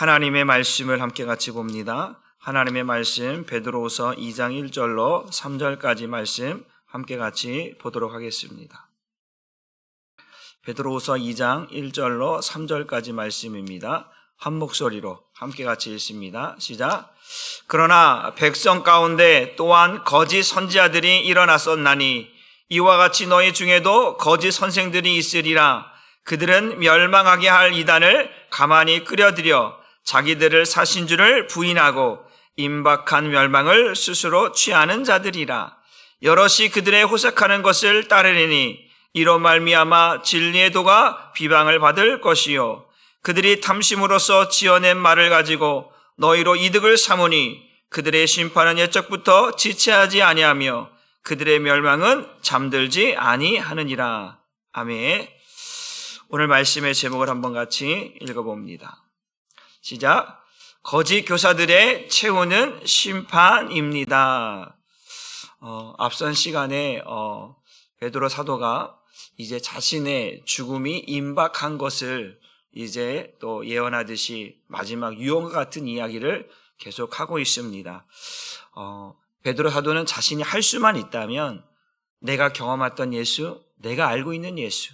하나님의 말씀을 함께 같이 봅니다. 하나님의 말씀 베드로후서 2장 1절로 3절까지 말씀 함께 같이 보도록 하겠습니다. 베드로후서 2장 1절로 3절까지 말씀입니다. 한 목소리로 함께 같이 읽습니다. 시작. 그러나 백성 가운데 또한 거짓 선지자들이 일어났었나니 이와 같이 너희 중에도 거짓 선생들이 있으리라. 그들은 멸망하게 할 이단을 가만히 끌어들여 자기들을 사신 줄을 부인하고 임박한 멸망을 스스로 취하는 자들이라. 여럿이 그들의 호색하는 것을 따르리니 이로 말미암아 진리의 도가 비방을 받을 것이요 그들이 탐심으로써 지어낸 말을 가지고 너희로 이득을 삼으니 그들의 심판은 옛적부터 지체하지 아니하며 그들의 멸망은 잠들지 아니하느니라. 아멘. 오늘 말씀의 제목을 한번 같이 읽어봅니다. 시작. 거짓 교사들의 최후는 심판입니다. 앞선 시간에 베드로 사도가 이제 자신의 죽음이 임박한 것을 이제 또 예언하듯이 마지막 유언과 같은 이야기를 계속하고 있습니다. 베드로 사도는 자신이 할 수만 있다면 내가 경험했던 예수, 내가 알고 있는 예수,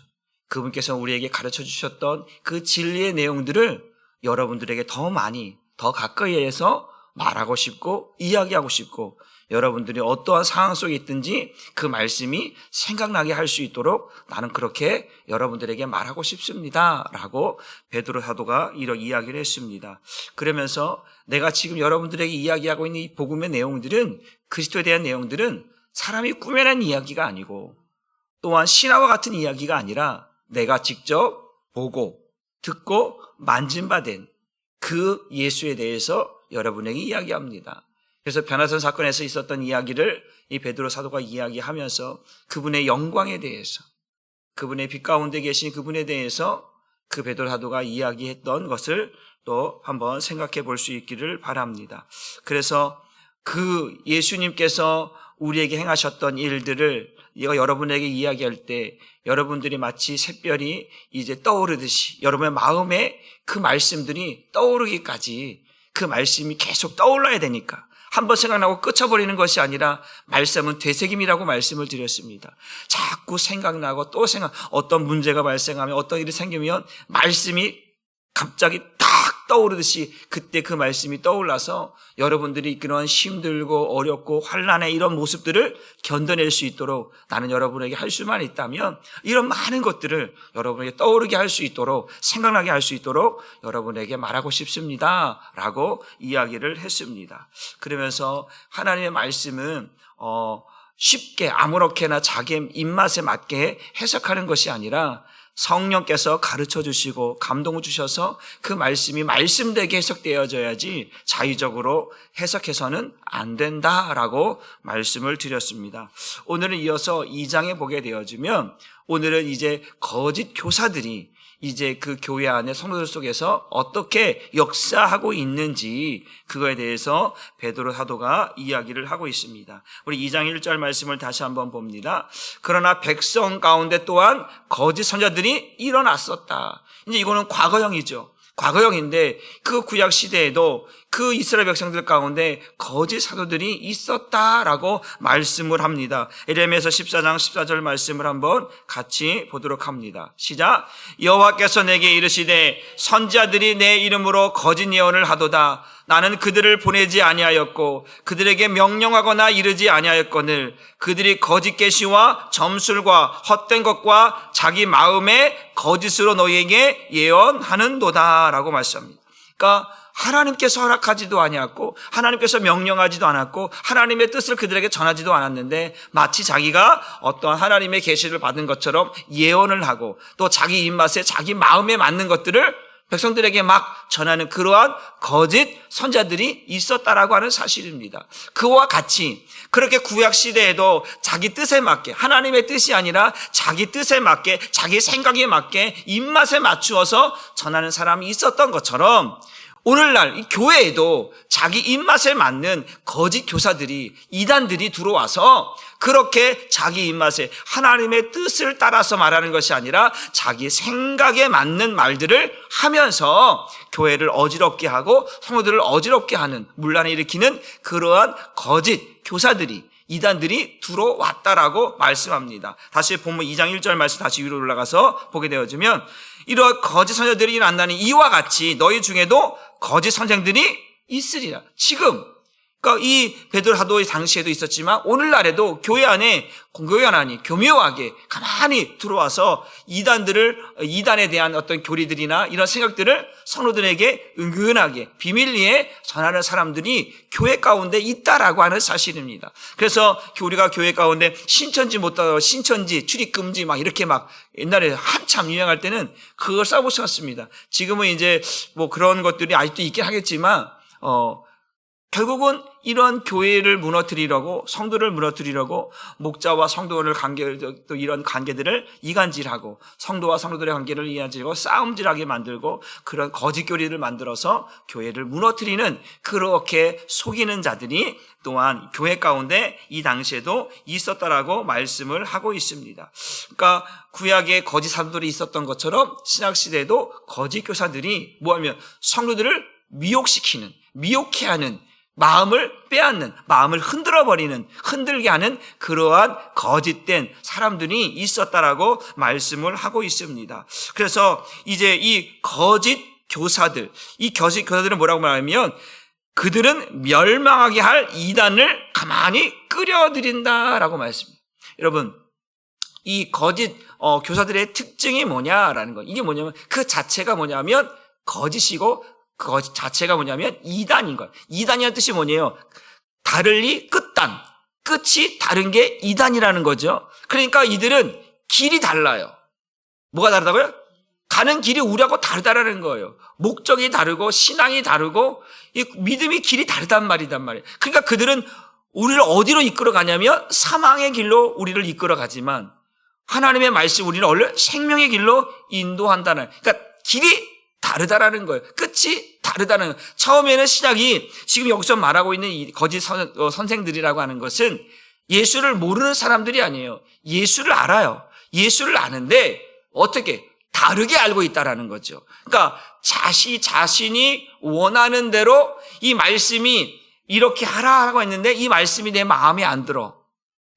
그분께서 우리에게 가르쳐 주셨던 그 진리의 내용들을 여러분들에게 더 많이, 더 가까이에서 말하고 싶고 이야기하고 싶고 여러분들이 어떠한 상황 속에 있든지 그 말씀이 생각나게 할 수 있도록 나는 그렇게 여러분들에게 말하고 싶습니다 라고 베드로 사도가 이런 이야기를 했습니다. 그러면서 내가 지금 여러분들에게 이야기하고 있는 이 복음의 내용들은, 그리스도에 대한 내용들은 사람이 꾸며낸 이야기가 아니고 또한 신화와 같은 이야기가 아니라 내가 직접 보고 듣고 만진 바 된 그 예수에 대해서 여러분에게 이야기합니다. 그래서 변화선 사건에서 있었던 이야기를 이 베드로 사도가 이야기하면서 그분의 영광에 대해서, 그분의 빛 가운데 계신 그분에 대해서 그 베드로 사도가 이야기했던 것을 또 한번 생각해 볼 수 있기를 바랍니다. 그래서 그 예수님께서 우리에게 행하셨던 일들을 이거 여러분에게 이야기할 때 여러분들이 마치 샛별이 이제 떠오르듯이 여러분의 마음에 그 말씀들이 떠오르기까지 그 말씀이 계속 떠올라야 되니까 한번 생각나고 끝쳐버리는 것이 아니라 말씀은 되새김이라고 말씀을 드렸습니다. 자꾸 생각나고 또 어떤 문제가 발생하면 어떤 일이 생기면 말씀이 갑자기 딱 떠오르듯이 그때 그 말씀이 떠올라서 여러분들이 그런 힘들고 어렵고 환난의 이런 모습들을 견뎌낼 수 있도록 나는 여러분에게 할 수만 있다면 이런 많은 것들을 여러분에게 떠오르게 할 수 있도록 생각나게 할 수 있도록 여러분에게 말하고 싶습니다 라고 이야기를 했습니다. 그러면서 하나님의 말씀은 쉽게 아무렇게나 자기 입맛에 맞게 해석하는 것이 아니라 성령께서 가르쳐 주시고 감동을 주셔서 그 말씀이 말씀되게 해석되어져야지 자의적으로 해석해서는 안 된다라고 말씀을 드렸습니다. 오늘은 이어서 2장에 보게 되어지면 오늘은 이제 거짓 교사들이 이제 그 교회 안에 성도들 속에서 어떻게 역사하고 있는지 그거에 대해서 베드로 사도가 이야기를 하고 있습니다. 우리 2장 1절 말씀을 다시 한번 봅니다. 그러나 백성 가운데 또한 거짓 선지자들이 일어났었다. 이제 이거는 과거형이죠. 과거형인데 그 구약 시대에도 그 이스라엘 백성들 가운데 거짓 사도들이 있었다라고 말씀을 합니다. 에레미야서 14장 14절 말씀을 한번 같이 보도록 합니다. 시작. 여호와께서 내게 이르시되 선지자들이 내 이름으로 거짓 예언을 하도다. 나는 그들을 보내지 아니하였고 그들에게 명령하거나 이르지 아니하였거늘 그들이 거짓 계시와 점술과 헛된 것과 자기 마음의 거짓으로 너희에게 예언하는도다 라고 말씀합니다. 그러니까 하나님께서 허락하지도 아니었고 하나님께서 명령하지도 않았고 하나님의 뜻을 그들에게 전하지도 않았는데 마치 자기가 어떠한 하나님의 계시를 받은 것처럼 예언을 하고 또 자기 입맛에 자기 마음에 맞는 것들을 백성들에게 막 전하는 그러한 거짓 선지자들이 있었다라고 하는 사실입니다. 그와 같이 그렇게 구약 시대에도 자기 뜻에 맞게 하나님의 뜻이 아니라 자기 뜻에 맞게 자기 생각에 맞게 입맛에 맞추어서 전하는 사람이 있었던 것처럼 오늘날 이 교회에도 자기 입맛에 맞는 거짓 교사들이, 이단들이 들어와서 그렇게 자기 입맛에 하나님의 뜻을 따라서 말하는 것이 아니라 자기 생각에 맞는 말들을 하면서 교회를 어지럽게 하고 성도들을 어지럽게 하는, 문란을 일으키는 그러한 거짓 교사들이, 이단들이 들어왔다라고 말씀합니다. 다시 본문 2장 1절 말씀 다시 위로 올라가서 보게 되어지면, 이러한 거짓 선생들이 일어난다니 이와 같이 너희 중에도 거짓 선생들이 있으리라. 지금 그러니까 이 베드로 사도의 당시에도 있었지만 오늘날에도 교회 안에 교묘하게 가만히 들어와서 이단에 대한 어떤 교리들이나 이런 생각들을 성도들에게 은근하게 비밀리에 전하는 사람들이 교회 가운데 있다라고 하는 사실입니다. 그래서 우리가 교회 가운데 신천지 출입 금지 막 이렇게 막 옛날에 한참 유행할 때는 그걸 싸고 싶었습니다. 지금은 이제 뭐 그런 것들이 아직도 있긴 하겠지만 결국은 이런 교회를 무너뜨리려고, 성도를 무너뜨리려고 목자와 성도를 또 이런 관계들을 이간질하고 성도와 성도들의 관계를 이간질하고 싸움질하게 만들고 그런 거짓 교리를 만들어서 교회를 무너뜨리는, 그렇게 속이는 자들이 또한 교회 가운데 이 당시에도 있었다라고 말씀을 하고 있습니다. 그러니까 구약에 거짓 사도들이 있었던 것처럼 신약시대에도 거짓 교사들이 뭐하면 성도들을 미혹시키는, 미혹해 하는, 마음을 빼앗는, 마음을 흔들게 하는 그러한 거짓된 사람들이 있었다라고 말씀을 하고 있습니다. 그래서 이제 이 거짓 교사들은 뭐라고 말하면 그들은 멸망하게 할 이단을 가만히 끌어들인다라고 말씀합니다. 여러분, 이 거짓 교사들의 특징이 뭐냐라는 거, 이게 뭐냐면 그 자체가 뭐냐면 거짓이고 그 자체가 뭐냐면 이단인 거예요. 이단이라는 뜻이 뭐냐면 다를리 끝단, 끝이 다른 게 이단이라는 거죠. 그러니까 이들은 길이 달라요. 뭐가 다르다고요? 가는 길이 우리하고 다르다라는 거예요. 목적이 다르고 신앙이 다르고 이 믿음이 길이 다르단 말이에요. 그러니까 그들은 우리를 어디로 이끌어 가냐면 사망의 길로 우리를 이끌어 가지만 하나님의 말씀 우리는 원래 생명의 길로 인도한다는, 그러니까 길이 다르다라는 거예요. 끝이 다르다는 거예요. 처음에는 신약이 지금 여기서 말하고 있는 이 거짓 선생들이라고 하는 것은 예수를 모르는 사람들이 아니에요. 예수를 알아요. 예수를 아는데 어떻게 다르게 알고 있다라는 거죠. 그러니까 자신이 원하는 대로 이 말씀이 이렇게 하라고 했는데 이 말씀이 내 마음에 안 들어.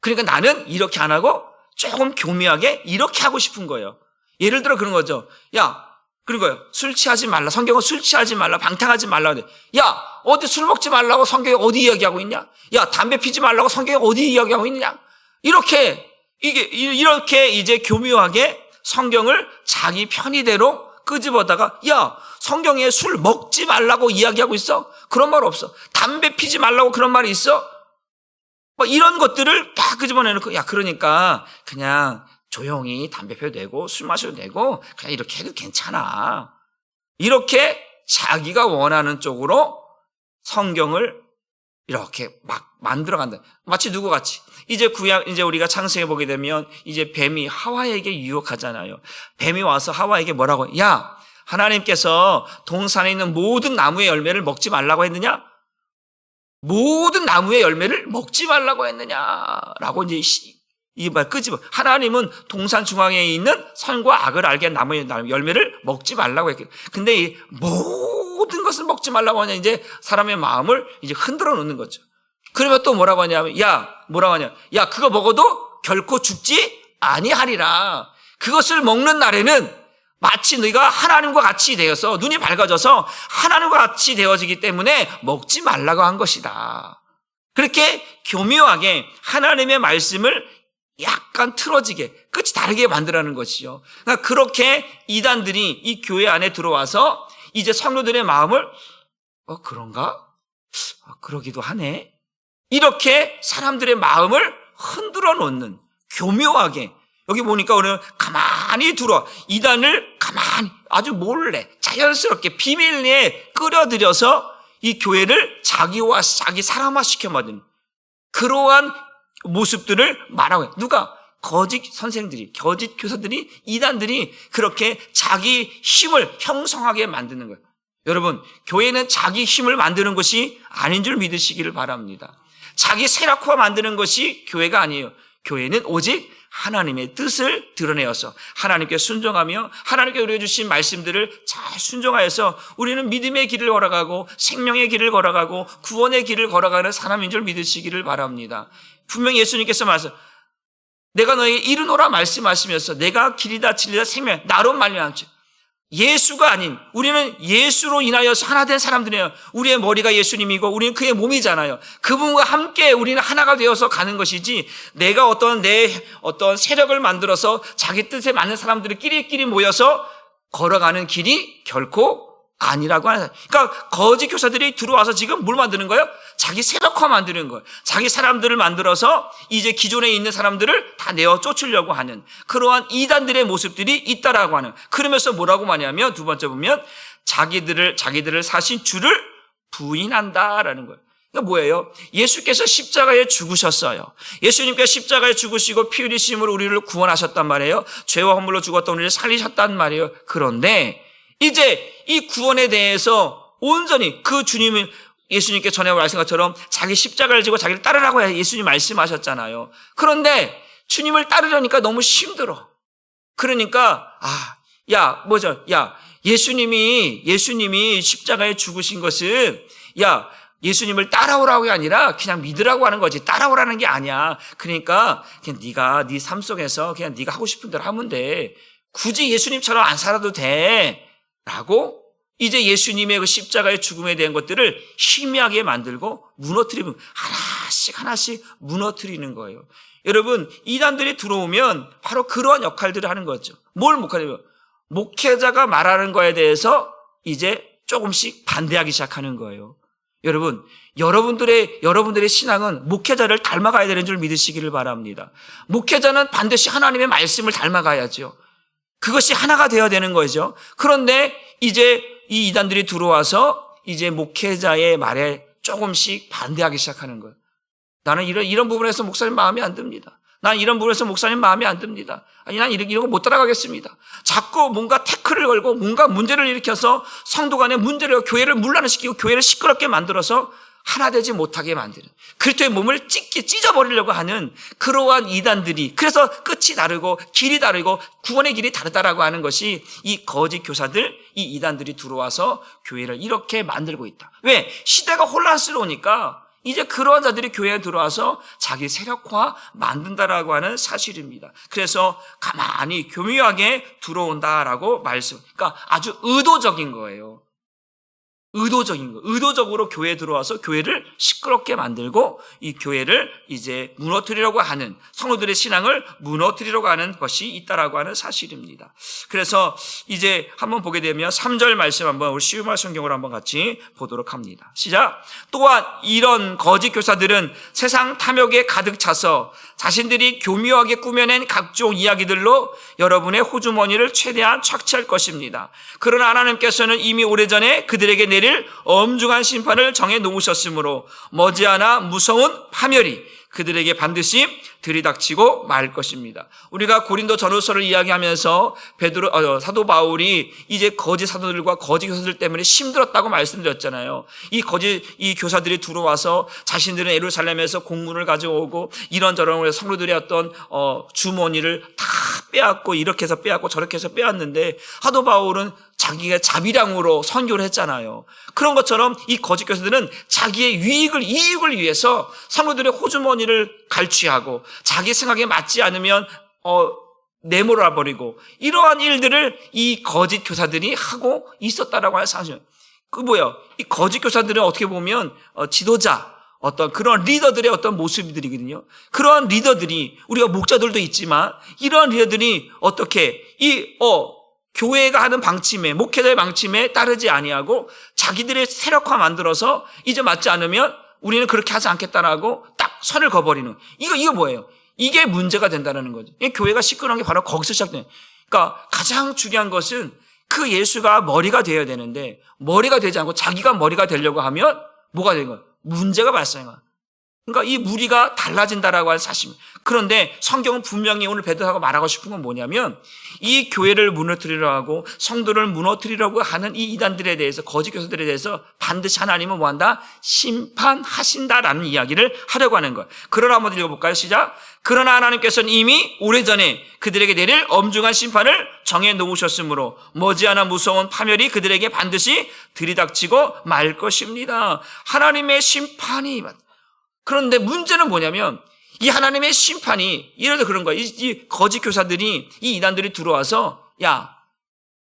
그러니까 나는 이렇게 안 하고 조금 교묘하게 이렇게 하고 싶은 거예요. 예를 들어 그런 거죠. 그런 거예요. 술 취하지 말라. 성경은 술 취하지 말라. 방탕하지 말라. 야, 어디 술 먹지 말라고 성경에 어디 이야기하고 있냐? 야, 담배 피지 말라고 성경에 어디 이야기하고 있느냐? 이렇게 이제 교묘하게 성경을 자기 편의대로 끄집어다가, 야, 성경에 술 먹지 말라고 이야기하고 있어? 그런 말 없어. 담배 피지 말라고 그런 말이 있어? 뭐 이런 것들을 다 끄집어내놓고, 야, 그러니까 그냥 조용히 담배 피워도 되고 술 마셔도 되고 그냥 이렇게 해도 괜찮아. 이렇게 자기가 원하는 쪽으로 성경을 이렇게 막 만들어간다. 마치 누구 같이. 이제 우리가 창세기 보게 되면 이제 뱀이 하와에게 유혹하잖아요. 뱀이 와서 하와에게 뭐라고? 야, 하나님께서 동산에 있는 모든 나무의 열매를 먹지 말라고 했느냐? 모든 나무의 열매를 먹지 말라고 했느냐라고 이제 이 말 끄집어. 하나님은 동산 중앙에 있는 선과 악을 알게 한 나무의 열매를 먹지 말라고 했거든요. 근데 이 모든 것을 먹지 말라고 하냐, 이제 사람의 마음을 이제 흔들어 놓는 거죠. 그러면 또 뭐라고 하냐면, 야, 그거 먹어도 결코 죽지 아니하리라. 그것을 먹는 날에는 마치 너희가 하나님과 같이 되어서 눈이 밝아져서 하나님과 같이 되어지기 때문에 먹지 말라고 한 것이다. 그렇게 교묘하게 하나님의 말씀을 약간 틀어지게, 끝이 다르게 만들라는 것이죠. 그러니까 그렇게 이단들이 이 교회 안에 들어와서 이제 성도들의 마음을 그런가? 그러기도 하네. 이렇게 사람들의 마음을 흔들어 놓는, 교묘하게. 여기 보니까 오늘 가만히 들어와. 이단을 가만히 아주 몰래 자연스럽게 비밀리에 끌어들여서 이 교회를 자기와 자기 사람화 시켜버리는 그러한 모습들을 말하고 있어요. 누가? 거짓 선생들이, 거짓 교사들이, 이단들이 그렇게 자기 힘을 형성하게 만드는 거예요. 여러분, 교회는 자기 힘을 만드는 것이 아닌 줄 믿으시기를 바랍니다. 자기 세력화 만드는 것이 교회가 아니에요. 교회는 오직 하나님의 뜻을 드러내어서 하나님께 순종하며 하나님께 우리가 주신 말씀들을 잘 순종하여서 우리는 믿음의 길을 걸어가고 생명의 길을 걸어가고 구원의 길을 걸어가는 사람인 줄 믿으시기를 바랍니다. 분명히 예수님께서 말씀, 내가 너에게 이르노라 말씀하시면서 내가 길이다 진리다 생명, 나로 말미암지. 예수가 아닌, 우리는 예수로 인하여서 하나 된 사람들이에요. 우리의 머리가 예수님이고 우리는 그의 몸이잖아요. 그분과 함께 우리는 하나가 되어서 가는 것이지, 내가 내 어떤 세력을 만들어서 자기 뜻에 맞는 사람들끼리 모여서 걸어가는 길이 결코 아니라고 하는. 그러니까 거짓 교사들이 들어와서 지금 뭘 만드는 거예요? 자기 세력화 만드는 거예요. 자기 사람들을 만들어서 이제 기존에 있는 사람들을 다 내어 쫓으려고 하는 그러한 이단들의 모습들이 있다라고 하는. 그러면서 뭐라고 말하냐면, 두 번째 보면 자기들을 사신 주를 부인한다라는 거예요. 그러니까 뭐예요? 예수께서 십자가에 죽으셨어요. 예수님께서 십자가에 죽으시고 피 흘리심으로 우리를 구원하셨단 말이에요. 죄와 허물로 죽었던 우리를 살리셨단 말이에요. 그런데 이제 이 구원에 대해서 온전히 그 주님을, 예수님께 전에 말씀한 것처럼 자기 십자가를 지고 자기를 따르라고 예수님 말씀하셨잖아요. 그런데 주님을 따르려니까 너무 힘들어. 그러니까 예수님이 십자가에 죽으신 것은 예수님을 따라오라고 게 아니라 그냥 믿으라고 하는 거지, 따라오라는 게 아니야. 그러니까 그냥 네가 네 삶 속에서 그냥 네가 하고 싶은 대로 하면 돼. 굳이 예수님처럼 안 살아도 돼. 라고 이제 예수님의 그 십자가의 죽음에 대한 것들을 희미하게 만들고 무너뜨리면 하나씩 무너뜨리는 거예요. 여러분, 이단들이 들어오면 바로 그러한 역할들을 하는 거죠. 뭘 목하냐면, 목회자가 말하는 거에 대해서 이제 조금씩 반대하기 시작하는 거예요. 여러분, 여러분들의 신앙은 목회자를 닮아가야 되는 줄 믿으시기를 바랍니다. 목회자는 반드시 하나님의 말씀을 닮아가야죠. 그것이 하나가 되어야 되는 거죠. 그런데 이제 이 이단들이 들어와서 이제 목회자의 말에 조금씩 반대하기 시작하는 거예요. 나는 이런 부분에서 목사님 마음에 안 듭니다. 난 이런 부분에서 목사님 마음에 안 듭니다. 아니, 난 이런 거 못 따라가겠습니다. 자꾸 뭔가 태클을 걸고 뭔가 문제를 일으켜서 성도 간의 문제를, 교회를 문란시키고 교회를 시끄럽게 만들어서 하나 되지 못하게 만드는, 그리스도의 몸을 찢어버리려고 하는 그러한 이단들이, 그래서 끝이 다르고 길이 다르고 구원의 길이 다르다라고 하는 것이 이 거짓 교사들, 이 이단들이 들어와서 교회를 이렇게 만들고 있다. 왜? 시대가 혼란스러우니까 이제 그러한 자들이 교회에 들어와서 자기 세력화 만든다라고 하는 사실입니다. 그래서 가만히 교묘하게 들어온다라고 그러니까 아주 의도적인 거예요. 의도적으로 교회에 들어와서 교회를 시끄럽게 만들고 이 교회를 이제 무너뜨리려고 하는, 성도들의 신앙을 무너뜨리려고 하는 것이 있다라고 하는 사실입니다. 그래서 이제 한번 보게 되면 3절 말씀 한번 우리 쉬운 성경으로 한번 같이 보도록 합니다. 시작. 또한 이런 거짓 교사들은 세상 탐욕에 가득 차서 자신들이 교묘하게 꾸며낸 각종 이야기들로 여러분의 호주머니를 최대한 착취할 것입니다. 그러나 하나님께서는 이미 오래전에 그들에게 내릴 엄중한 심판을 정해 놓으셨으므로 머지않아 무서운 파멸이 그들에게 반드시 들이닥치고 말 것입니다. 우리가 고린도 전후서를 이야기하면서 사도 바울이 이제 거짓 사도들과 거짓 교사들 때문에 힘들었다고 말씀드렸잖아요. 이 교사들이 들어와서 자신들은 예루살렘에서 공문을 가져오고 이런저런 성도들의 어떤 주머니를 다 빼앗고, 이렇게 해서 빼앗고 저렇게 해서 빼앗는데, 사도 바울은 자기가 자비량으로 선교를 했잖아요. 그런 것처럼 이 거짓 교사들은 자기의 이익을 위해서 성도들의 호주머니를 갈취하고 자기 생각에 맞지 않으면 내몰아 버리고, 이러한 일들을 이 거짓 교사들이 하고 있었다라고 하는 사실. 이 거짓 교사들은 어떻게 보면 지도자, 어떤 그런 리더들의 어떤 모습들이거든요. 그러한 리더들이, 우리가 목자들도 있지만 이러한 리더들이 어떻게 교회가 하는 방침에, 목회자의 방침에 따르지 아니하고 자기들의 세력화 만들어서 이제 맞지 않으면 우리는 그렇게 하지 않겠다라고 딱 선을 그어버리는, 이거 뭐예요? 이게 문제가 된다는 거죠. 교회가 시끄러운 게 바로 거기서 시작돼요. 그러니까 가장 중요한 것은 그 예수가 머리가 되어야 되는데, 머리가 되지 않고 자기가 머리가 되려고 하면 뭐가 되는 거예요? 문제가 발생해요. 그러니까 이 무리가 달라진다라고 하는 사실입니다. 그런데 성경은 분명히 오늘 베드로가 말하고 싶은 건 뭐냐면 이 교회를 무너뜨리려고 하고 성도를 무너뜨리려고 하는 이 이단들에 대해서, 거짓 교사들에 대해서 반드시 하나님은 뭐한다? 심판하신다라는 이야기를 하려고 하는 거예요. 그러나 한번 읽어볼까요? 시작. 그러나 하나님께서는 이미 오래전에 그들에게 내릴 엄중한 심판을 정해 놓으셨으므로 머지않아 무서운 파멸이 그들에게 반드시 들이닥치고 말 것입니다. 하나님의 심판이. 그런데 문제는 뭐냐면 이 하나님의 심판이, 예를 들어 그런 거야. 이 거짓 교사들이, 이 이단들이 들어와서, 야,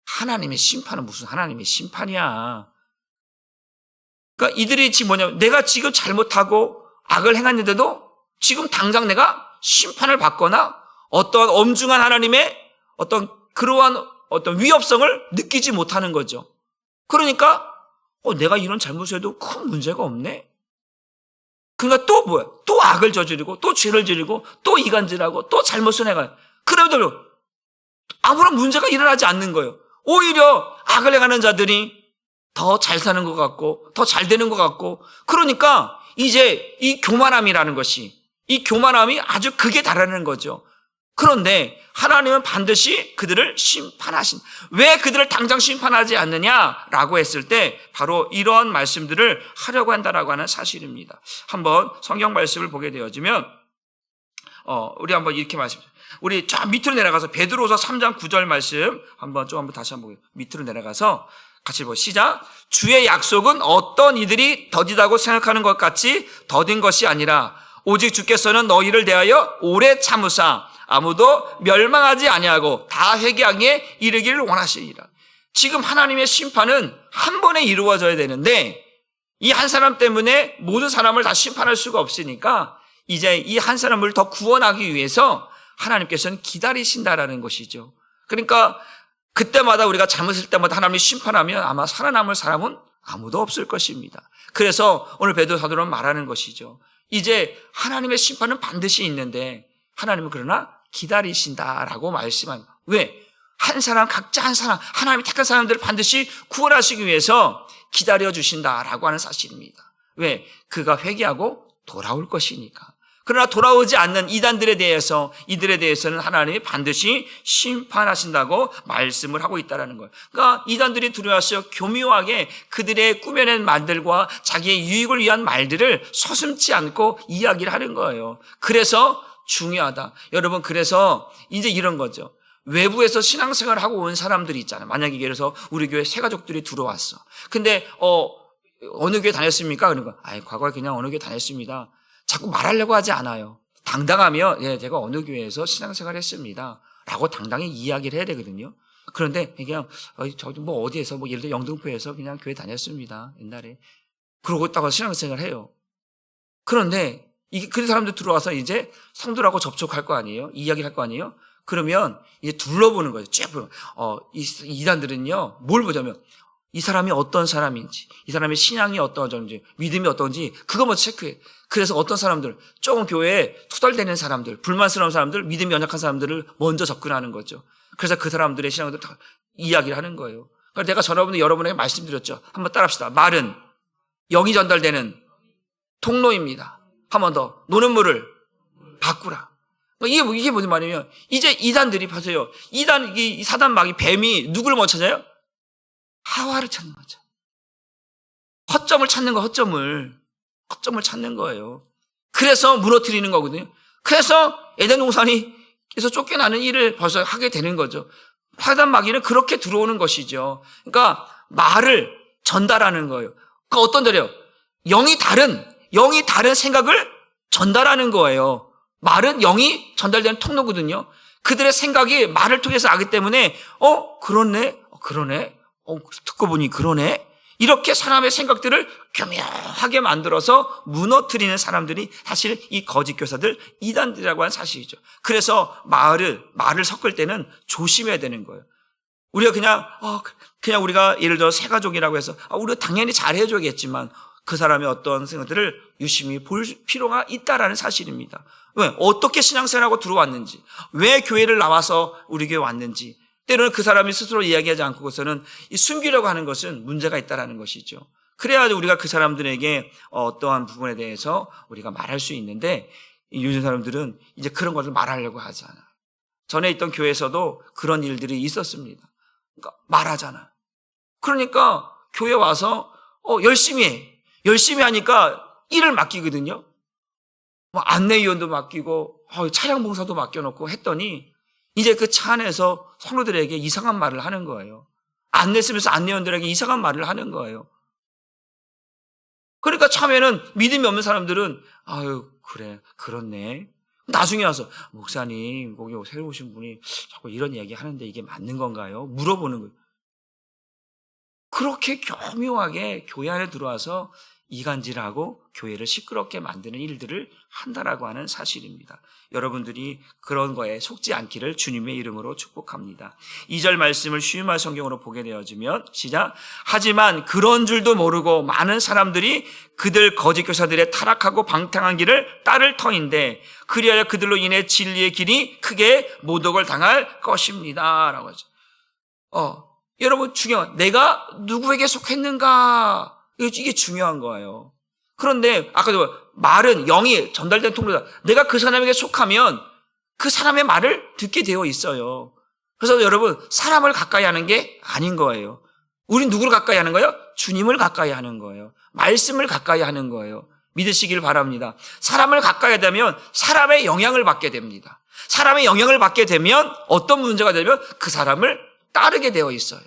하나님의 심판은 무슨 하나님의 심판이야. 그러니까 이들이 지금 뭐냐면 내가 지금 잘못하고 악을 행했는데도 지금 당장 내가 심판을 받거나 어떤 엄중한 하나님의 어떤 그러한 어떤 위협성을 느끼지 못하는 거죠. 그러니까 내가 이런 잘못을 해도 큰 문제가 없네. 그러니까 또 뭐야? 또 악을 저지르고 또 죄를 지르고 또 이간질하고 또 잘못을 해가요. 그래도 아무런 문제가 일어나지 않는 거예요. 오히려 악을 행하는 자들이 더 잘 사는 것 같고 더 잘 되는 것 같고, 그러니까 이제 이 교만함이라는 것이, 이 교만함이 아주 극에 달하는 거죠. 그런데 하나님은 반드시 그들을 심판하신. 왜 그들을 당장 심판하지 않느냐라고 했을 때 바로 이런 말씀들을 하려고 한다라고 하는 사실입니다. 한번 성경 말씀을 보게 되어지면 우리 한번 이렇게 말씀드려요. 우리 저 밑으로 내려가서 베드로서 3장 9절 말씀 한번 다시 한번 보게요. 밑으로 내려가서 같이 보고 시작. 주의 약속은 어떤 이들이 더디다고 생각하는 것 같이 더딘 것이 아니라 오직 주께서는 너희를 대하여 오래 참으사 아무도 멸망하지 아니하고 다 회개하기에 이르기를 원하시니라. 지금 하나님의 심판은 한 번에 이루어져야 되는데 이 한 사람 때문에 모든 사람을 다 심판할 수가 없으니까 이제 이 한 사람을 더 구원하기 위해서 하나님께서는 기다리신다라는 것이죠. 그러니까 그때마다 우리가 잘못했을 때마다 하나님이 심판하면 아마 살아남을 사람은 아무도 없을 것입니다. 그래서 오늘 베드로 사도는 말하는 것이죠. 이제 하나님의 심판은 반드시 있는데 하나님은 그러나 기다리신다라고 말씀합니다. 왜? 한 사람, 각자 한 사람, 하나님이 택한 사람들을 반드시 구원하시기 위해서 기다려주신다라고 하는 사실입니다. 왜? 그가 회개하고 돌아올 것이니까. 그러나 돌아오지 않는 이단들에 대해서, 이들에 대해서는 하나님이 반드시 심판하신다고 말씀을 하고 있다는 거예요. 그러니까 이단들이 들어와서 교묘하게 그들의 꾸며낸 말들과 자기의 유익을 위한 말들을 서슴지 않고 이야기를 하는 거예요. 그래서 중요하다. 여러분, 그래서 이제 이런 거죠. 외부에서 신앙생활을 하고 온 사람들이 있잖아요. 만약에 예를 들어서 우리 교회 새 가족들이 들어왔어. 근데 어느 교회 다녔습니까? 그러니까 과거에 그냥 어느 교회 다녔습니다. 자꾸 말하려고 하지 않아요. 당당하면 제가 어느 교회에서 신앙생활을 했습니다 라고 당당히 이야기를 해야 되거든요. 그런데 그냥 저도 뭐 어디에서 예를 들어 영등포에서 그냥 교회 다녔습니다 옛날에. 그러고 있다가 신앙생활을 해요. 그런데 그 사람들 들어와서 이제 성도라고 접촉할 거 아니에요? 이야기를 할 거 아니에요? 그러면 이제 둘러보는 거예요. 쭉 보면 이 이단들은요 뭘 보자면 이 사람이 어떤 사람인지, 이 사람의 신앙이 어떤지, 믿음이 어떤지 그거 먼저 체크해. 그래서 어떤 사람들, 조금 교회에 투덜대는 사람들, 불만스러운 사람들, 믿음이 연약한 사람들을 먼저 접근하는 거죠. 그래서 그 사람들의 신앙을 다 이야기를 하는 거예요. 그래서 내가 여러분에게 말씀드렸죠. 한번 따라합시다. 말은 영이 전달되는 통로입니다. 한 번 더. 노는 물을 바꾸라. 이게 무슨 말이냐면 이제 이단들이 보세요. 이 사단마귀 뱀이 누구를 못 찾아요? 하와를 찾는 거죠. 허점을 찾는 거, 허점을 찾는 거예요. 그래서 무너뜨리는 거거든요. 그래서 에덴 동산에서 쫓겨나는 일을 벌써 하게 되는 거죠. 사단 마귀는 그렇게 들어오는 것이죠. 그러니까 말을 전달하는 거예요. 그러니까 어떤 데요? 영이 다른 생각을 전달하는 거예요. 말은 영이 전달되는 통로거든요. 그들의 생각이 말을 통해서 하기 때문에 그러네. 듣고 보니 그러네. 이렇게 사람의 생각들을 교묘하게 만들어서 무너뜨리는 사람들이 사실 이 거짓 교사들, 이단들이라고 하는 사실이죠. 그래서 말을 섞을 때는 조심해야 되는 거예요. 우리가 그냥 우리가 예를 들어 새 가족이라고 해서 우리가 당연히 잘해줘야겠지만 그 사람의 어떤 생각들을 유심히 볼 필요가 있다라는 사실입니다. 왜? 어떻게 신앙생활하고 들어왔는지, 왜 교회를 나와서 우리 교회 왔는지, 때로는 그 사람이 스스로 이야기하지 않고서는 숨기려고 하는 것은 문제가 있다라는 것이죠. 그래야 우리가 그 사람들에게 어떠한 부분에 대해서 우리가 말할 수 있는데, 요즘 사람들은 이제 그런 것을 말하려고 하잖아. 전에 있던 교회에서도 그런 일들이 있었습니다. 그러니까 말하잖아. 그러니까 교회 와서 열심히 해. 열심히 하니까 일을 맡기거든요. 뭐 안내위원도 맡기고 차량 봉사도 맡겨놓고 했더니 이제 그 차 안에서 성도들에게 이상한 말을 하는 거예요. 안내 쓰면서 안내위원들에게 이상한 말을 하는 거예요. 그러니까 처음에는 믿음이 없는 사람들은 아유 그래 그렇네. 나중에 와서 목사님 거기 새로 오신 분이 자꾸 이런 얘기 하는데 이게 맞는 건가요? 물어보는 거예요. 그렇게 교묘하게 교회 안에 들어와서 이간질하고 교회를 시끄럽게 만드는 일들을 한다라고 하는 사실입니다. 여러분들이 그런 거에 속지 않기를 주님의 이름으로 축복합니다. 2절 말씀을 쉬움한 성경으로 보게 되어지면 시작. 하지만 그런 줄도 모르고 많은 사람들이 그들 거짓 교사들의 타락하고 방탕한 길을 따를 터인데 그리하여 그들로 인해 진리의 길이 크게 모독을 당할 것입니다. 라고 하죠. 여러분 중요한 내가 누구에게 속했는가 이게 중요한 거예요. 그런데 아까도 말은 영이 전달된 통로다. 내가 그 사람에게 속하면 그 사람의 말을 듣게 되어 있어요. 그래서 여러분 사람을 가까이 하는 게 아닌 거예요. 우린 누구를 가까이 하는 거예요? 주님을 가까이 하는 거예요. 말씀을 가까이 하는 거예요. 믿으시길 바랍니다. 사람을 가까이 하면 사람의 영향을 받게 됩니다. 사람의 영향을 받게 되면 어떤 문제가 되면 그 사람을 따르게 되어 있어요.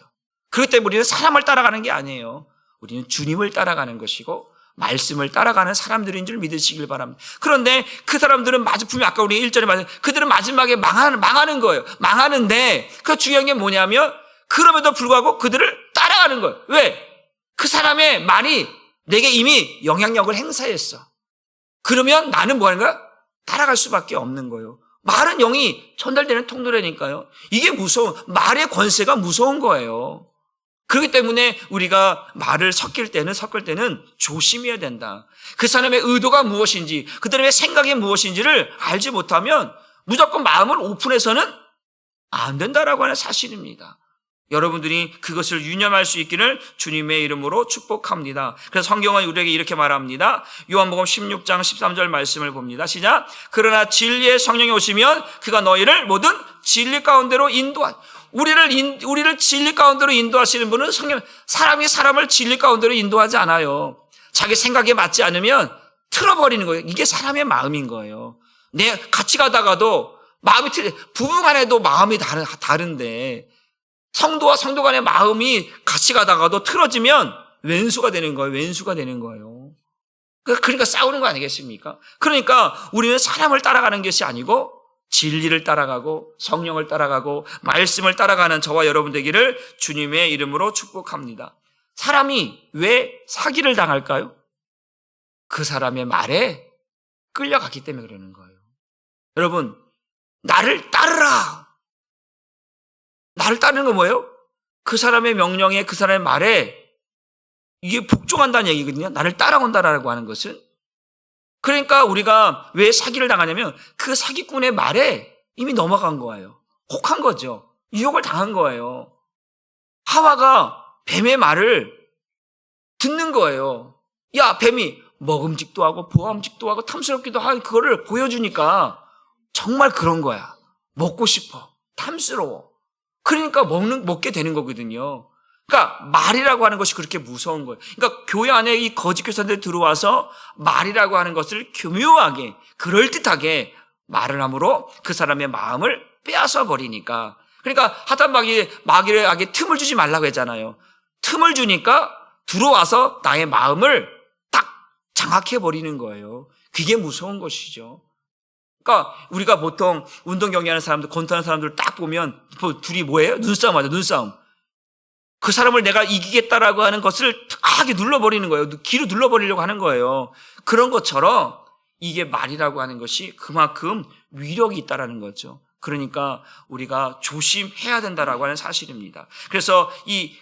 그렇기 때문에 우리는 사람을 따라가는 게 아니에요. 우리는 주님을 따라가는 것이고 말씀을 따라가는 사람들인 줄 믿으시길 바랍니다. 그런데 그 사람들은 분명히 아까 우리 1절에 말씀 그들은 마지막에 망하는 거예요. 망하는데 그 중요한 게 뭐냐면 그럼에도 불구하고 그들을 따라가는 거예요. 왜? 그 사람의 말이 내게 이미 영향력을 행사했어. 그러면 나는 뭐 하는 거야? 따라갈 수밖에 없는 거예요. 말은 영이 전달되는 통로라니까요. 이게 말의 권세가 무서운 거예요. 그렇기 때문에 우리가 말을 섞을 때는 조심해야 된다. 그 사람의 의도가 무엇인지, 그 사람의 생각이 무엇인지를 알지 못하면 무조건 마음을 오픈해서는 안 된다라고 하는 사실입니다. 여러분들이 그것을 유념할 수 있기를 주님의 이름으로 축복합니다. 그래서 성경은 우리에게 이렇게 말합니다. 요한복음 16장 13절 말씀을 봅니다. 시작. 그러나 진리의 성령이 오시면 그가 너희를 모든 진리 가운데로 우리를 진리 가운데로 인도하시는 분은 성령, 사람이 사람을 진리 가운데로 인도하지 않아요. 자기 생각에 맞지 않으면 틀어버리는 거예요. 이게 사람의 마음인 거예요. 같이 가다가도 마음이 부부 간에도 마음이 다른데 성도와 성도 간의 마음이 같이 가다가도 틀어지면 왼수가 되는 거예요. 그러니까 싸우는 거 아니겠습니까? 그러니까 우리는 사람을 따라가는 것이 아니고 진리를 따라가고 성령을 따라가고 말씀을 따라가는 저와 여러분 되기를 주님의 이름으로 축복합니다. 사람이 왜 사기를 당할까요? 그 사람의 말에 끌려갔기 때문에 그러는 거예요. 여러분, 나를 따르라. 나를 따르는 건 뭐예요? 그 사람의 명령에 그 사람의 말에 이게 복종한다는 얘기거든요. 나를 따라온다라고 하는 것은. 그러니까 우리가 왜 사기를 당하냐면 그 사기꾼의 말에 이미 넘어간 거예요. 혹한 거죠. 유혹을 당한 거예요. 하와가 뱀의 말을 듣는 거예요. 야, 뱀이 먹음직도 하고 보암직도 하고 탐스럽기도 하고 그거를 보여주니까 정말 그런 거야. 먹고 싶어. 탐스러워. 그러니까 먹게 되는 거거든요. 그러니까 말이라고 하는 것이 그렇게 무서운 거예요. 그러니까 교회 안에 이 거짓 교사들이 들어와서 말이라고 하는 것을 교묘하게 그럴듯하게 말을 함으로 그 사람의 마음을 빼앗아 버리니까. 그러니까 하단 마귀에게 틈을 주지 말라고 했잖아요. 틈을 주니까 들어와서 나의 마음을 딱 장악해 버리는 거예요. 그게 무서운 것이죠. 그러니까 우리가 보통 운동 경기하는 사람들, 권투하는 사람들 딱 보면 둘이 뭐예요? 눈싸움 하죠. 눈싸움. 그 사람을 내가 이기겠다라고 하는 것을 강하게 눌러버리는 거예요. 기로 눌러버리려고 하는 거예요. 그런 것처럼 이게 말이라고 하는 것이 그만큼 위력이 있다라는 거죠. 그러니까 우리가 조심해야 된다라고 하는 사실입니다. 그래서 이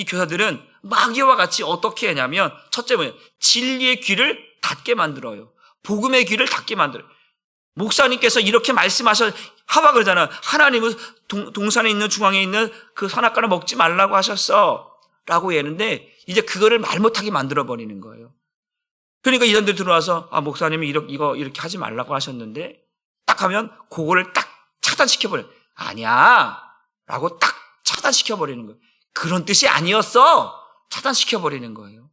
교사들은 마귀와 같이 어떻게 하냐면 첫째 뭐예요? 진리의 귀를 닫게 만들어요. 복음의 귀를 닫게 만들어요. 목사님께서 이렇게 하와 그러잖아. 하나님은 동산에 있는 중앙에 있는 그 선악과를 먹지 말라고 하셨어. 라고 했는데 이제 그거를 말 못하게 만들어버리는 거예요. 그러니까 이단들이 들어와서 목사님이 이거 이렇게 하지 말라고 하셨는데 딱 하면 그거를 딱 차단시켜버려요. 아니야 라고 딱 차단시켜버리는 거예요. 그런 뜻이 아니었어. 차단시켜버리는 거예요.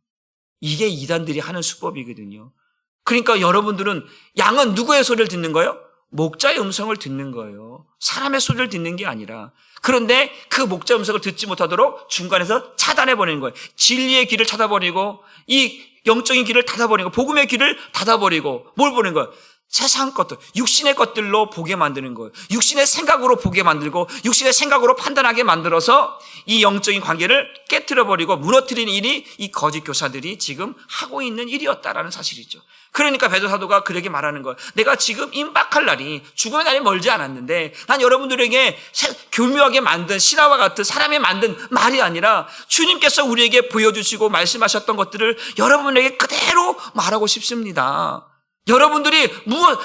이게 이단들이 하는 수법이거든요. 그러니까 여러분들은 양은 누구의 소리를 듣는 거예요? 목자의 음성을 듣는 거예요. 사람의 소리를 듣는 게 아니라. 그런데 그 목자 음성을 듣지 못하도록 중간에서 차단해버리는 거예요. 진리의 길을 닫아버리고 이 영적인 길을 닫아버리고 복음의 길을 닫아버리고 뭘 보는 거예요? 세상 것들, 육신의 것들로 보게 만드는 거예요. 육신의 생각으로 보게 만들고 육신의 생각으로 판단하게 만들어서 이 영적인 관계를 깨트려버리고 무너뜨리는 일이 이 거짓 교사들이 지금 하고 있는 일이었다라는 사실이죠. 그러니까 베드로 사도가 그에게 말하는 거예요. 내가 지금 임박할 날이, 죽음의 날이 멀지 않았는데 난 여러분들에게 교묘하게 만든 신화와 같은 사람이 만든 말이 아니라 주님께서 우리에게 보여주시고 말씀하셨던 것들을 여러분에게 그대로 말하고 싶습니다. 여러분들이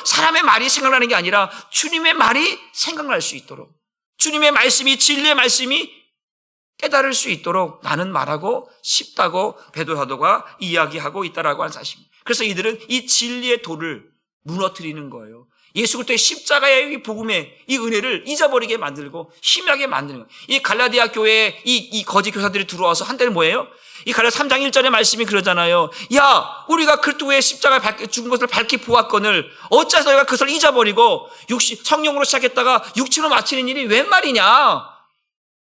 사람의 말이 생각나는 게 아니라 주님의 말이 생각날 수 있도록, 주님의 말씀이, 진리의 말씀이 깨달을 수 있도록 나는 말하고 싶다고 베드로 사도가 이야기하고 있다라고 하는 사실입니다. 그래서 이들은 이 진리의 도를 무너뜨리는 거예요. 예수 그리스도의 십자가의 이 복음의 이 은혜를 잊어버리게 만들고 희미하게 만드는 거예요. 이 갈라디아 교회에 이 거짓 교사들이 들어와서 한 때는 뭐예요? 이 갈라디아 3장 1절의 말씀이 그러잖아요. 야, 우리가 그리스도의 십자가에 죽은 것을 밝히 보았거늘 어째서 너희가 그것을 잊어버리고 성령으로 시작했다가 육체로 마치는 일이 웬 말이냐?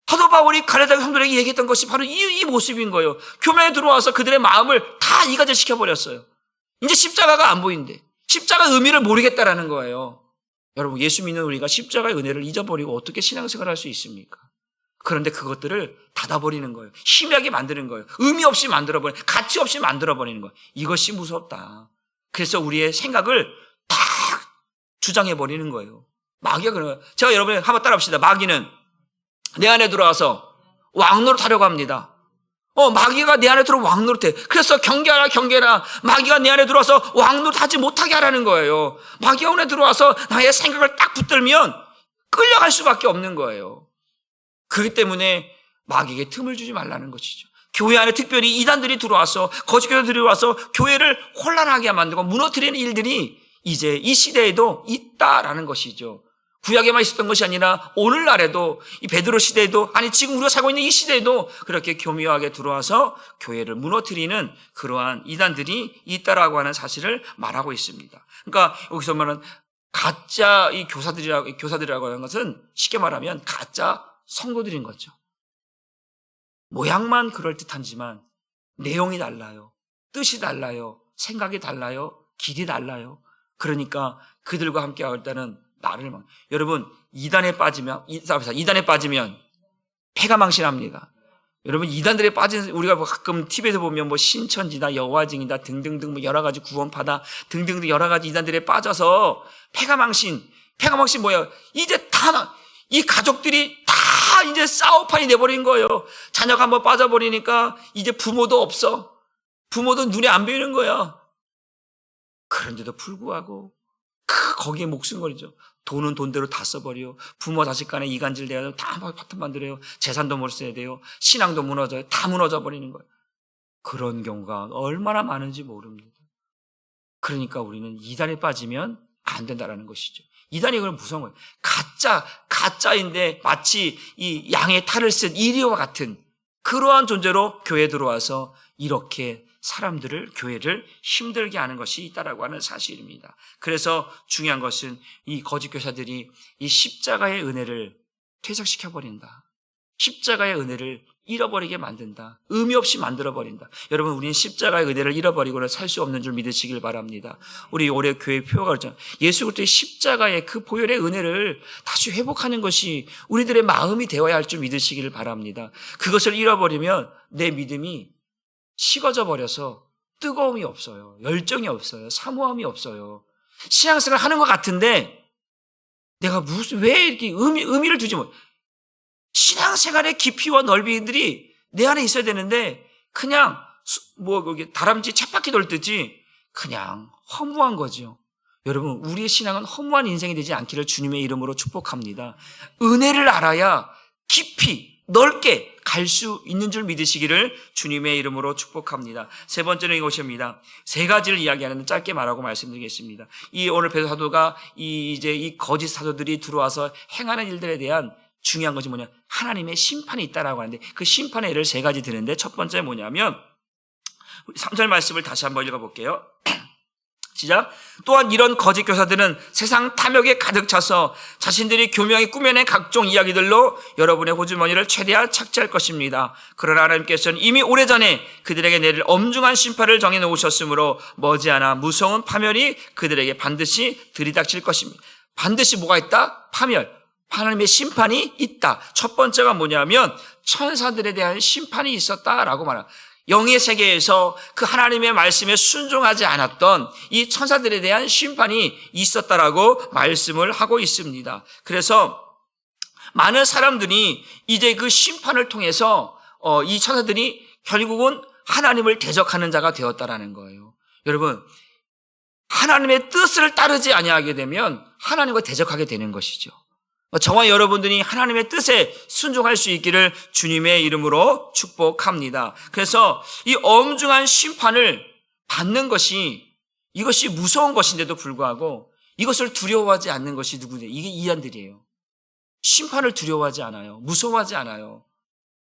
사도 바울이 갈라디아 성도들에게 얘기했던 것이 바로 이 모습인 거예요. 교회에 들어와서 그들의 마음을 다 이가절시켜버렸어요. 이제 십자가가 안 보이는데 십자가의 의미를 모르겠다라는 거예요. 여러분, 예수 믿는 우리가 십자가의 은혜를 잊어버리고 어떻게 신앙생활을 할 수 있습니까? 그런데 그것들을 닫아버리는 거예요. 희미하게 만드는 거예요. 의미 없이 만들어버리는, 가치 없이 만들어버리는 거예요. 이것이 무섭다. 그래서 우리의 생각을 다 주장해버리는 거예요. 마귀가 그런 거예요. 제가 여러분 한번 따라합시다. 마귀는 내 안에 들어와서 왕노릇 하려고 합니다. 마귀가 내 안에 들어 왕노릇해. 그래서 경계하라. 마귀가 내 안에 들어와서 왕노릇 하지 못하게 하라는 거예요. 마귀가 안에 들어와서 나의 생각을 딱 붙들면 끌려갈 수밖에 없는 거예요. 그렇기 때문에 마귀에게 틈을 주지 말라는 것이죠. 교회 안에 특별히 이단들이 들어와서 거짓 교사들이 와서 교회를 혼란하게 만들고 무너뜨리는 일들이 이제 이 시대에도 있다라는 것이죠. 구약에만 있었던 것이 아니라 오늘날에도 이 베드로 시대에도, 아니 지금 우리가 살고 있는 이 시대에도 그렇게 교묘하게 들어와서 교회를 무너뜨리는 그러한 이단들이 있다라고 하는 사실을 말하고 있습니다. 그러니까 여기서 말하는 가짜 이 교사들이라고 하는 것은 쉽게 말하면 가짜 성도들인 거죠. 모양만 그럴듯하지만 내용이 달라요. 뜻이 달라요. 생각이 달라요. 길이 달라요. 그러니까 그들과 함께 할 때는 여러분, 이단에 빠지면 패가 망신합니다. 여러분, 이단들에 빠진, 우리가 가끔 TV에서 보면 신천지다, 여화증이다, 등등등 여러 가지 구원파다, 등등등 여러 가지 이단들에 빠져서 패가 망신 뭐예요? 이제 이 가족들이 다 이제 싸움판이 돼버린 거예요. 자녀가 한번 빠져버리니까 이제 부모도 없어. 부모도 눈에 안 보이는 거야. 그런데도 불구하고 거기에 목숨 걸리죠. 돈은 돈대로 다 써버려. 부모 자식 간에 이간질 돼요. 다 파탄 만들어요. 재산도 못 써야 돼요. 신앙도 무너져요. 다 무너져 버리는 거예요. 그런 경우가 얼마나 많은지 모릅니다. 그러니까 우리는 이단에 빠지면 안 된다라는 것이죠. 이단이 그럼 무서운 거예요. 가짜인데 마치 이 양의 탈을 쓴 이리와 같은 그러한 존재로 교회에 들어와서 이렇게 교회를 힘들게 하는 것이 있다라고 하는 사실입니다. 그래서 중요한 것은 이 거짓 교사들이 이 십자가의 은혜를 퇴색시켜버린다. 십자가의 은혜를 잃어버리게 만든다. 의미 없이 만들어버린다. 여러분, 우리는 십자가의 은혜를 잃어버리고는 살 수 없는 줄 믿으시길 바랍니다. 우리 올해 교회 표어가 그렇잖아요. 예수 그리스도의 십자가의 그 보혈의 은혜를 다시 회복하는 것이 우리들의 마음이 되어야 할 줄 믿으시길 바랍니다. 그것을 잃어버리면 내 믿음이 식어져 버려서 뜨거움이 없어요. 열정이 없어요. 사모함이 없어요. 신앙생활 하는 것 같은데 내가 왜 이렇게 의미를 두지 못. 신앙생활의 깊이와 넓이들이 내 안에 있어야 되는데 그냥 다람쥐 쳇바퀴 돌듯이 그냥 허무한 거죠. 여러분, 우리의 신앙은 허무한 인생이 되지 않기를 주님의 이름으로 축복합니다. 은혜를 알아야 깊이 넓게 갈 수 있는 줄 믿으시기를 주님의 이름으로 축복합니다. 세 번째는 이것입니다. 세 가지를 이야기하는데 짧게 말하고 말씀드리겠습니다. 이 오늘 베드로 사도가 이제 이 거짓 사도들이 들어와서 행하는 일들에 대한 중요한 것이 뭐냐? 하나님의 심판이 있다라고 하는데 그 심판의 예를 세 가지 드는데 첫 번째 뭐냐면 3절 말씀을 다시 한번 읽어볼게요. 시작. 또한 이런 거짓 교사들은 세상 탐욕에 가득 차서 자신들이 교명에 꾸며낸 각종 이야기들로 여러분의 호주머니를 최대한 착취할 것입니다. 그러나 하나님께서는 이미 오래전에 그들에게 내릴 엄중한 심판을 정해놓으셨으므로 머지않아 무서운 파멸이 그들에게 반드시 들이닥칠 것입니다. 반드시 뭐가 있다? 파멸. 하나님의 심판이 있다. 첫 번째가 뭐냐면 천사들에 대한 심판이 있었다라고 말합니다. 영의 세계에서 그 하나님의 말씀에 순종하지 않았던 이 천사들에 대한 심판이 있었다라고 말씀을 하고 있습니다. 그래서 많은 사람들이 이제 그 심판을 통해서 이 천사들이 결국은 하나님을 대적하는 자가 되었다라는 거예요. 여러분, 하나님의 뜻을 따르지 아니하게 되면 하나님과 대적하게 되는 것이죠. 저와 여러분들이 하나님의 뜻에 순종할 수 있기를 주님의 이름으로 축복합니다. 그래서 이 엄중한 심판을 받는 것이 이것이 무서운 것인데도 불구하고 이것을 두려워하지 않는 것이 누구냐? 이게 이안들이에요. 심판을 두려워하지 않아요. 무서워하지 않아요.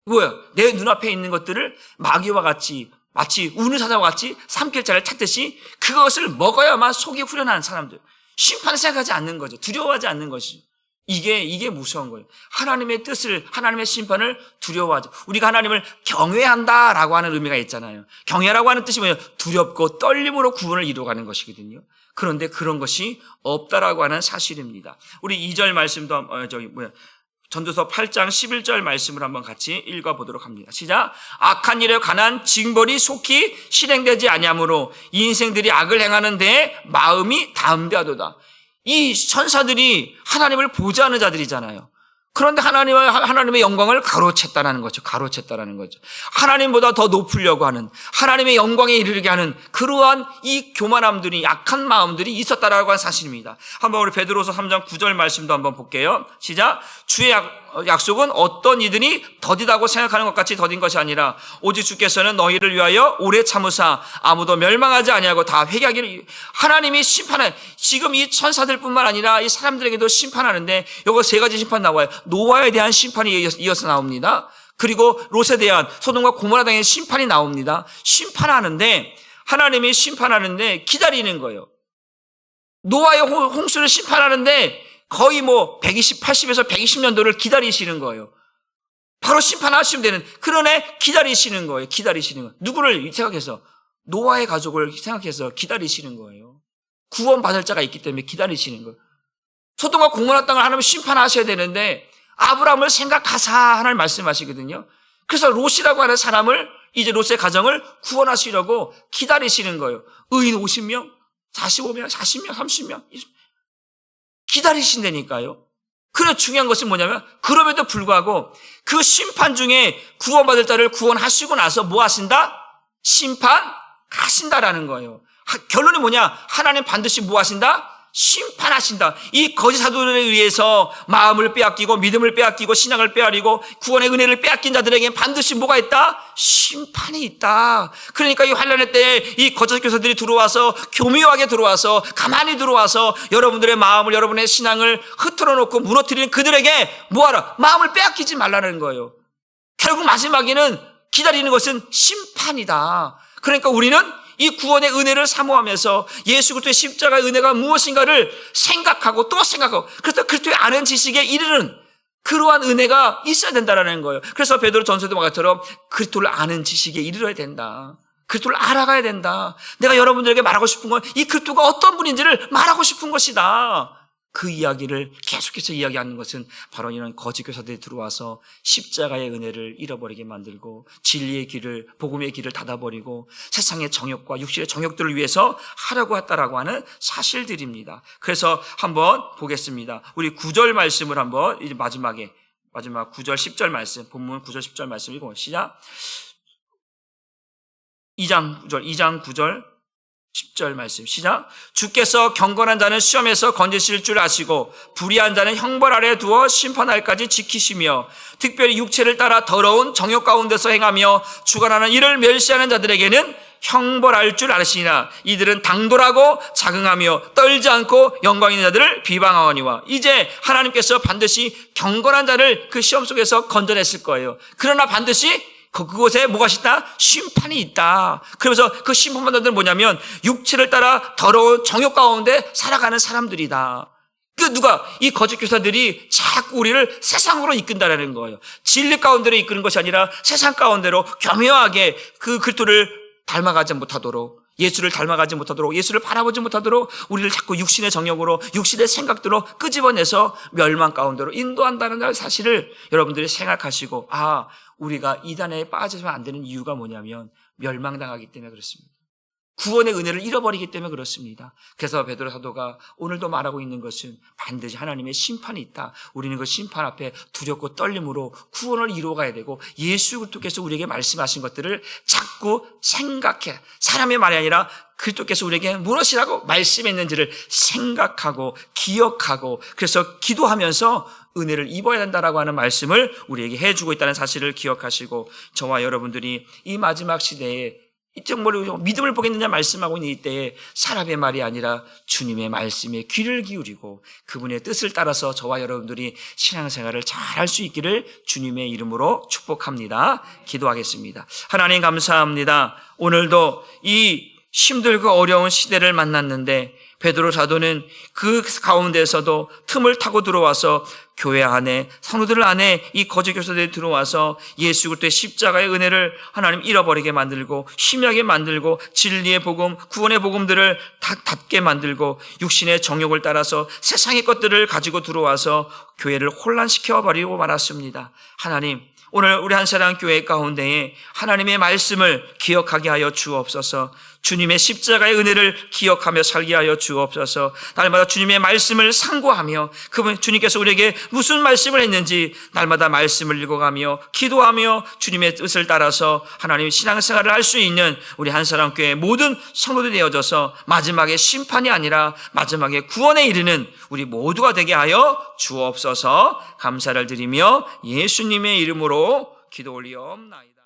뭐야? 내 눈앞에 있는 것들을 마귀와 같이 마치 우는 사자와 같이 삼킬자를 찾듯이 그것을 먹어야만 속이 후련한 사람들. 심판을 생각하지 않는 거죠. 두려워하지 않는 것이. 이게 무서운 거예요. 하나님의 뜻을, 하나님의 심판을 두려워하죠. 우리가 하나님을 경외한다라고 하는 의미가 있잖아요. 경외라고 하는 뜻이 뭐예요? 두렵고 떨림으로 구원을 이루어가는 것이거든요. 그런데 그런 것이 없다라고 하는 사실입니다. 우리 2절 말씀도 전도서 8장 11절 말씀을 한번 같이 읽어보도록 합니다. 시작. 악한 일에 관한 징벌이 속히 실행되지 아니하므로 이 인생들이 악을 행하는 데에 마음이 담대하도다. 이 천사들이 하나님을 보좌하는 자들이잖아요. 그런데 하나님의 영광을 가로챘다라는 거죠. 가로챘다라는 거죠. 하나님보다 더 높으려고 하는, 하나님의 영광에 이르게 하는 그러한 이 교만함들이, 약한 마음들이 있었다라고 하는 사실입니다. 한번 우리 베드로서 3장 9절 말씀도 한번 볼게요. 시작. 주의 약속은 어떤 이들이 더디다고 생각하는 것 같이 더딘 것이 아니라 오직 주께서는 너희를 위하여 오래 참으사 아무도 멸망하지 아니하고 다 회개하기를. 하나님이 심판해. 지금 이 천사들뿐만 아니라 이 사람들에게도 심판하는데 요거 세 가지 심판 나와요. 노아에 대한 심판이 이어서 나옵니다. 그리고 롯에 대한, 소돔과 고모라 당의 심판이 나옵니다. 심판하는데, 하나님이 심판하는데 기다리는 거예요. 노아의 홍수를 심판하는데 거의 80에서 120년도를 기다리시는 거예요. 바로 심판하시면 되는, 그러네 기다리시는 거예요. 기다리시는 거예요. 누구를 생각해서? 노아의 가족을 생각해서 기다리시는 거예요. 구원받을 자가 있기 때문에 기다리시는 거예요. 소돔과 고모라 땅을 하나님 심판하셔야 되는데 아브라함을 생각하사 하나님 말씀하시거든요. 그래서 롯이라고 하는 사람을, 이제 롯의 가정을 구원하시려고 기다리시는 거예요. 의인 50명, 45명, 40명, 30명 기다리신다니까요. 그래 중요한 것은 뭐냐면 그럼에도 불구하고 그 심판 중에 구원받을 자를 구원하시고 나서 뭐 하신다? 심판하신다라는 거예요. 결론이 뭐냐? 하나님 반드시 뭐 하신다? 심판하신다. 이 거짓 사도들에 의해서 마음을 빼앗기고 믿음을 빼앗기고 신앙을 빼앗기고 구원의 은혜를 빼앗긴 자들에게 반드시 뭐가 있다? 심판이 있다. 그러니까 이 환난의 때에 이 거짓 교사들이 들어와서 교묘하게 들어와서 가만히 들어와서 여러분들의 마음을, 여러분의 신앙을 흐트러 놓고 무너뜨리는 그들에게 뭐하라? 마음을 빼앗기지 말라는 거예요. 결국 마지막에는 기다리는 것은 심판이다. 그러니까 우리는 이 구원의 은혜를 사모하면서 예수 그리스도의 십자가의 은혜가 무엇인가를 생각하고 또 생각하고, 그래서 그리스도의 아는 지식에 이르는 그러한 은혜가 있어야 된다는 거예요. 그래서 베드로 전서도 말처럼 그리스도를 아는 지식에 이르러야 된다. 그리스도를 알아가야 된다. 내가 여러분들에게 말하고 싶은 건 이 그리스도가 어떤 분인지를 말하고 싶은 것이다. 그 이야기를 계속해서 이야기하는 것은 바로 이런 거짓 교사들이 들어와서 십자가의 은혜를 잃어버리게 만들고 진리의 길을, 복음의 길을 닫아버리고 세상의 정욕과 육신의 정욕들을 위해서 하려고 했다라고 하는 사실들입니다. 그래서 한번 보겠습니다. 우리 9절 말씀을 한번 이제 마지막 9절 10절 말씀, 본문 9절 10절 말씀 읽어 시작. 2장 9절 10절 말씀 시작. 주께서 경건한 자는 시험에서 건지실 줄 아시고 불의한 자는 형벌 아래 두어 심판날까지 지키시며 특별히 육체를 따라 더러운 정욕 가운데서 행하며 주관하는 이를 멸시하는 자들에게는 형벌할 줄 아시니라. 이들은 당돌하고 자긍하며 떨지 않고 영광 있는 자들을 비방하거니와. 이제 하나님께서 반드시 경건한 자를 그 시험 속에서 건져냈을 거예요. 그러나 반드시 그곳에 뭐가 있다? 심판이 있다. 그러면서 그 심판받는 자들은 뭐냐면 육체를 따라 더러운 정욕 가운데 살아가는 사람들이다. 이 거짓 교사들이 자꾸 우리를 세상으로 이끈다라는 거예요. 진리 가운데로 이끄는 것이 아니라 세상 가운데로 교묘하게 그 그리스도를 닮아가지 못하도록, 예수를 닮아가지 못하도록, 예수를 바라보지 못하도록 우리를 자꾸 육신의 정욕으로, 육신의 생각대로 끄집어내서 멸망 가운데로 인도한다는 사실을 여러분들이 생각하시고, 우리가 이단에 빠져서는 안 되는 이유가 뭐냐면 멸망당하기 때문에 그렇습니다. 구원의 은혜를 잃어버리기 때문에 그렇습니다. 그래서 베드로 사도가 오늘도 말하고 있는 것은 반드시 하나님의 심판이 있다. 우리는 그 심판 앞에 두렵고 떨림으로 구원을 이루어가야 되고 예수 그리스도께서 우리에게 말씀하신 것들을 자꾸 생각해. 사람의 말이 아니라 그리스도께서 우리에게 무엇이라고 말씀했는지를 생각하고 기억하고 그래서 기도하면서 은혜를 입어야 된다라고 하는 말씀을 우리에게 해주고 있다는 사실을 기억하시고 저와 여러분들이 이 마지막 시대에 정말로 믿음을 보겠느냐 말씀하고 있는 이때에 사람의 말이 아니라 주님의 말씀에 귀를 기울이고 그분의 뜻을 따라서 저와 여러분들이 신앙생활을 잘 할 수 있기를 주님의 이름으로 축복합니다. 기도하겠습니다. 하나님 감사합니다. 오늘도 이 힘들고 어려운 시대를 만났는데 베드로 사도는 그 가운데서도 틈을 타고 들어와서 교회 안에 성도들 안에 이 거짓 교사들이 들어와서 예수 그리스도의 십자가의 은혜를 하나님 잃어버리게 만들고 희미하게 만들고 진리의 복음, 구원의 복음들을 닫게 만들고 육신의 정욕을 따라서 세상의 것들을 가지고 들어와서 교회를 혼란시켜 버리고 말았습니다. 하나님, 오늘 우리 한사랑 교회 가운데에 하나님의 말씀을 기억하게 하여 주옵소서. 주님의 십자가의 은혜를 기억하며 살게 하여 주옵소서. 날마다 주님의 말씀을 상고하며 그분 주님께서 우리에게 무슨 말씀을 했는지 날마다 말씀을 읽어가며 기도하며 주님의 뜻을 따라서 하나님의 신앙생활을 할 수 있는 우리 한사랑 교회 모든 성도들이 되어져서 마지막에 심판이 아니라 마지막에 구원에 이르는 우리 모두가 되게 하여 주옵소서. 감사를 드리며 예수님의 이름으로 기도 올리옵나이다.